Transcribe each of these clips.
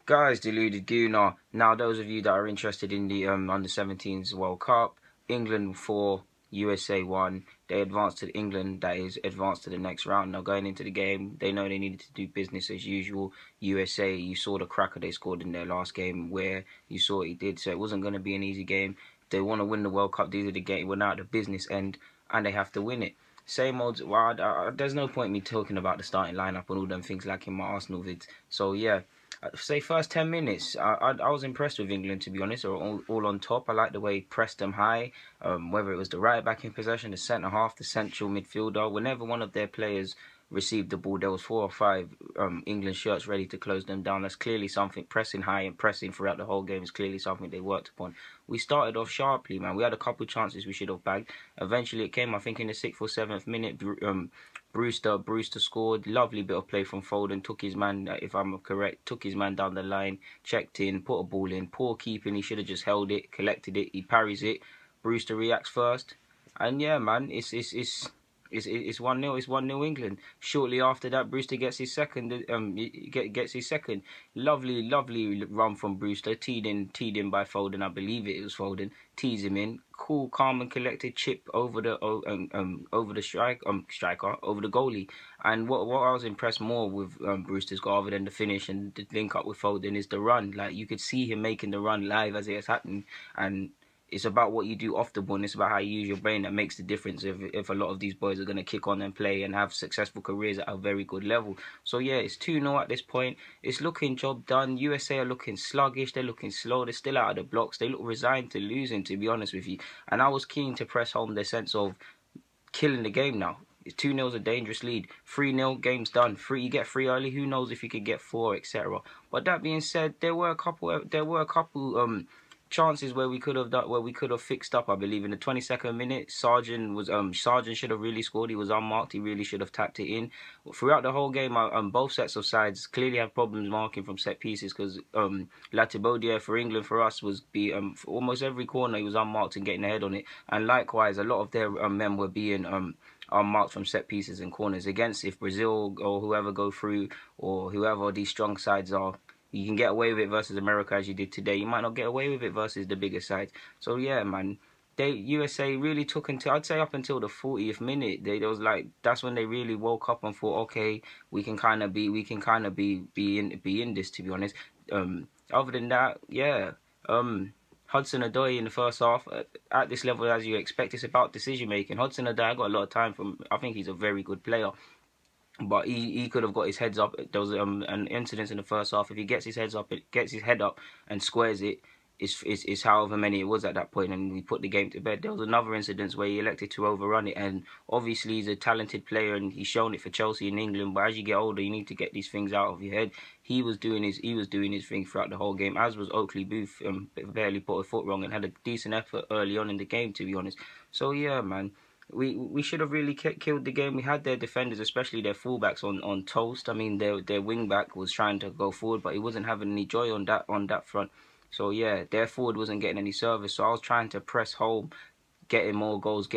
Guys, deluded Gooner. Now, those of you that are interested in the under 17s World Cup, England 4, USA 1. They advanced to England, that is, advanced to the next round. Now, going into the game, they know they needed to do business as usual. USA, you saw the cracker they scored in their last game where you saw what he did, so it wasn't going to be an easy game. They want to win the World Cup, these are the game. We're now at the business end, and they have to win it. Same old. Well, there's no point me talking about the starting lineup and all them things like in my Arsenal vids. So yeah, say first 10 minutes, I was impressed with England, to be honest. They were all on top. I like the way he pressed them high, whether it was the right back in possession, the centre half, the central midfielder. Whenever one of their players received the ball, there was 4 or 5 England shirts ready to close them down. That's clearly something. Pressing high and pressing throughout the whole game is clearly something they worked upon. We started off sharply, man. We had a couple of chances we should have bagged. Eventually it came, I think, in the 6th or 7th minute. Brewster scored. Lovely bit of play from Foden. Took his man, if I'm correct, took his man down the line, checked in, put a ball in. Poor keeping. He should have just held it, collected it. He parries it. Brewster reacts first, and yeah, man, it's 1-0. It's 1-0 England. Shortly after that, Brewster gets his second. Gets his second. Lovely run from Brewster. Teed in by Foden. I believe it was Foden. Tees him in. Cool, calm and collected chip over the striker, over the goalie. And what I was impressed more with Brewster's goal, other than the finish and the link up with Foden, is the run. Like, you could see him making the run live as it was happening, and it's about what you do off the ball, and it's about how you use your brain that makes the difference if a lot of these boys are going to kick on and play and have successful careers at a very good level. So yeah, it's 2-0 at this point. It's looking job done. USA are looking sluggish. They're looking slow. They're still out of the blocks. They look resigned to losing, to be honest with you. And I was keen to press home the sense of killing the game now. 2-0 is a dangerous lead. 3-0, game's done. You get 3 early. Who knows if you could get 4, etc. But that being said, there were a couple chances where we could have fixed up. I believe in the 22nd minute, Sargent should have really scored. He was unmarked. He really should have tapped it in. Throughout the whole game, both sets of sides clearly have problems marking from set pieces, because Latibeaudiere for England, for us, was for almost every corner he was unmarked and getting ahead on it. And likewise, a lot of their men were being unmarked from set pieces and corners. Against, if Brazil or whoever go through, or whoever these strong sides are, you can get away with it versus America as you did today. You might not get away with it versus the bigger sides. So yeah, man, USA really took until, I'd say, up until the 40th minute. That's when they really woke up and thought, okay, we can kind of be in this, to be honest. Other than that, yeah. Hudson-Odoi in the first half, at this level, as you expect, it's about decision making. Hudson-Odoi, I got a lot of time from. I think he's a very good player, but he could have got his heads up. There was an incident in the first half. If he gets his head up and squares it, it's however many it was at that point, and we put the game to bed. There was another incident where he elected to overrun it, and obviously he's a talented player and he's shown it for Chelsea and England. But as you get older, you need to get these things out of your head. He was doing his thing throughout the whole game, as was Oakley Booth. Barely put a foot wrong and had a decent effort early on in the game, to be honest. So yeah, man. We should have really killed the game. We had their defenders, especially their fullbacks, on toast. I mean, their wing back was trying to go forward, but he wasn't having any joy on that front. So yeah, their forward wasn't getting any service. So I was trying to press home, getting more goals.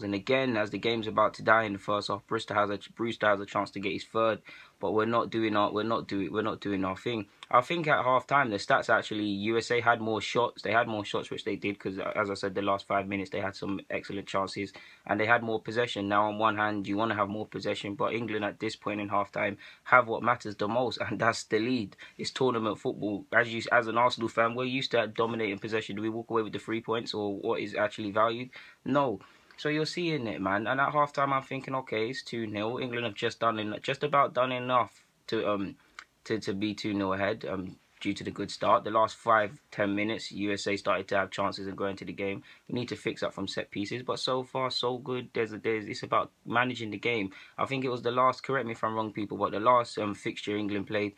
And again, as the game's about to die in the first half, Brewster has a chance to get his third, but we're not doing our thing. I think at half time, the stats actually, USA had more shots. They had more shots, which they did, because as I said, the last 5 minutes they had some excellent chances, and they had more possession. Now, on one hand, you want to have more possession, but England at this point in half time have what matters the most, and that's the lead. It's tournament football. As an Arsenal fan, we're used to dominating possession. Do we walk away with the 3 points, or what is actually valued? No. So you're seeing it, man. And at halftime, I'm thinking, okay, it's 2-0. England have just about done enough to be 2-0 ahead. Due to the good start, the last 5-10 minutes, USA started to have chances and go into the game. We need to fix up from set pieces, but so far so good. It's about managing the game. I think it was the last. Correct me if I'm wrong, people, but the last fixture England played,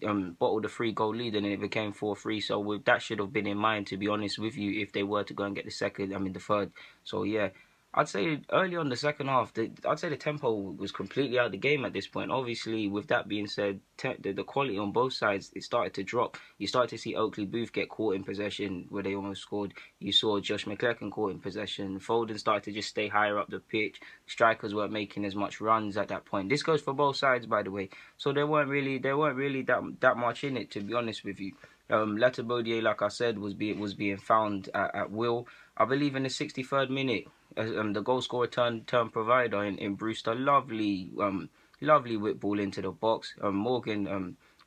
bottled a 3-goal lead and it became 4-3. So that should have been in mind, to be honest with you, if they were to go and get the third. So yeah, I'd say early on the second half, I'd say the tempo was completely out of the game at this point. Obviously, with that being said, the quality on both sides, it started to drop. You started to see Oakley Booth get caught in possession where they almost scored. You saw Josh McClellan caught in possession. Foden started to just stay higher up the pitch. Strikers weren't making as much runs at that point. This goes for both sides, by the way. So there weren't really that much in it, to be honest with you. Letta Bodier, like I said, was being found at will. I believe in the 63rd minute, the goal scorer turn provider in Brewster, lovely whip ball into the box.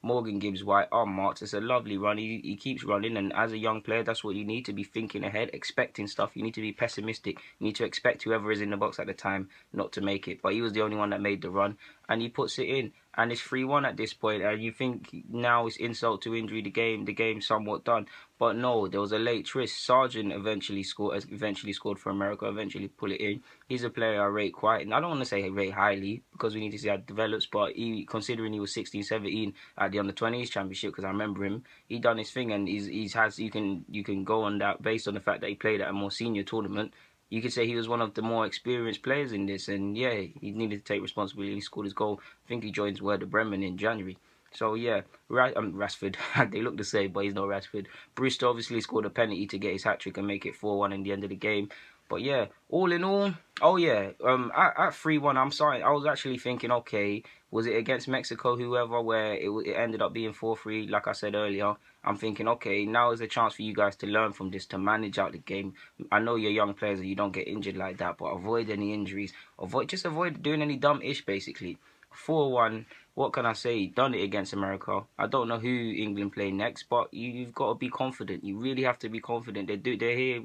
Morgan Gibbs White unmarked. It's a lovely run. He keeps running, and as a young player, that's what you need to be thinking ahead, expecting stuff. You need to be pessimistic. You need to expect whoever is in the box at the time not to make it. But he was the only one that made the run, and he puts it in. And it's 3-1 at this point, and you think now it's insult to injury. The game's somewhat done, but no, there was a late twist. Sargent eventually scored for America. Eventually put it in. He's a player I rate quite, and I don't want to say rate highly because we need to see how it develops. But considering he was 16, 17 at the under-20s championship, because I remember him, he done his thing, and you can go on that based on the fact that he played at a more senior tournament. You could say he was one of the more experienced players in this, and yeah, he needed to take responsibility. He scored his goal. I think he joins Werder Bremen in January. So yeah, Rashford, they look the same, but he's not Rashford. Brewster obviously scored a penalty to get his hat-trick and make it 4-1 in the end of the game. But yeah, all in all, oh yeah, at 3-1, I'm sorry, I was actually thinking, okay, was it against Mexico, whoever, where it ended up being 4-3, like I said earlier. I'm thinking, okay, now is a chance for you guys to learn from this, to manage out the game. I know you're young players and you don't get injured like that, but avoid any injuries. Avoid doing any dumb-ish, basically. 4-1, what can I say? Done it against America. I don't know who England play next, but you've got to be confident. You really have to be confident. They're here.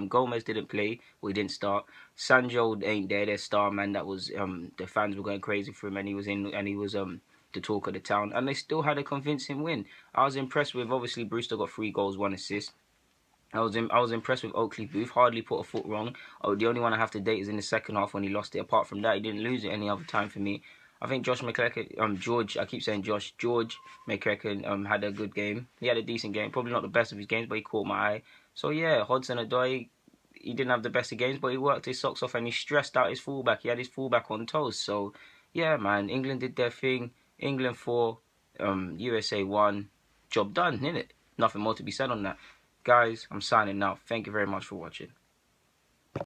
Gomez didn't play. We didn't start. Sancho ain't there. Their star man. That was the fans were going crazy for him, and he was the talk of the town, and they still had a convincing win. I was impressed with, obviously, Brewster got 3 goals, 1 assist. I was impressed with Oakley Booth. Hardly put a foot wrong. Oh, the only one I have to date is in the second half when he lost it. Apart from that, he didn't lose it any other time for me. I think Josh McClellan, George, I keep saying George McClellan had a good game. He had a decent game. Probably not the best of his games, but he caught my eye. So yeah, Hudson-Odoi, he didn't have the best of games, but he worked his socks off and he stressed out his fullback. He had his fullback on toes. So yeah, man, England did their thing. England 4, USA 1. Job done, innit? Nothing more to be said on that. Guys, I'm signing out. Thank you very much for watching.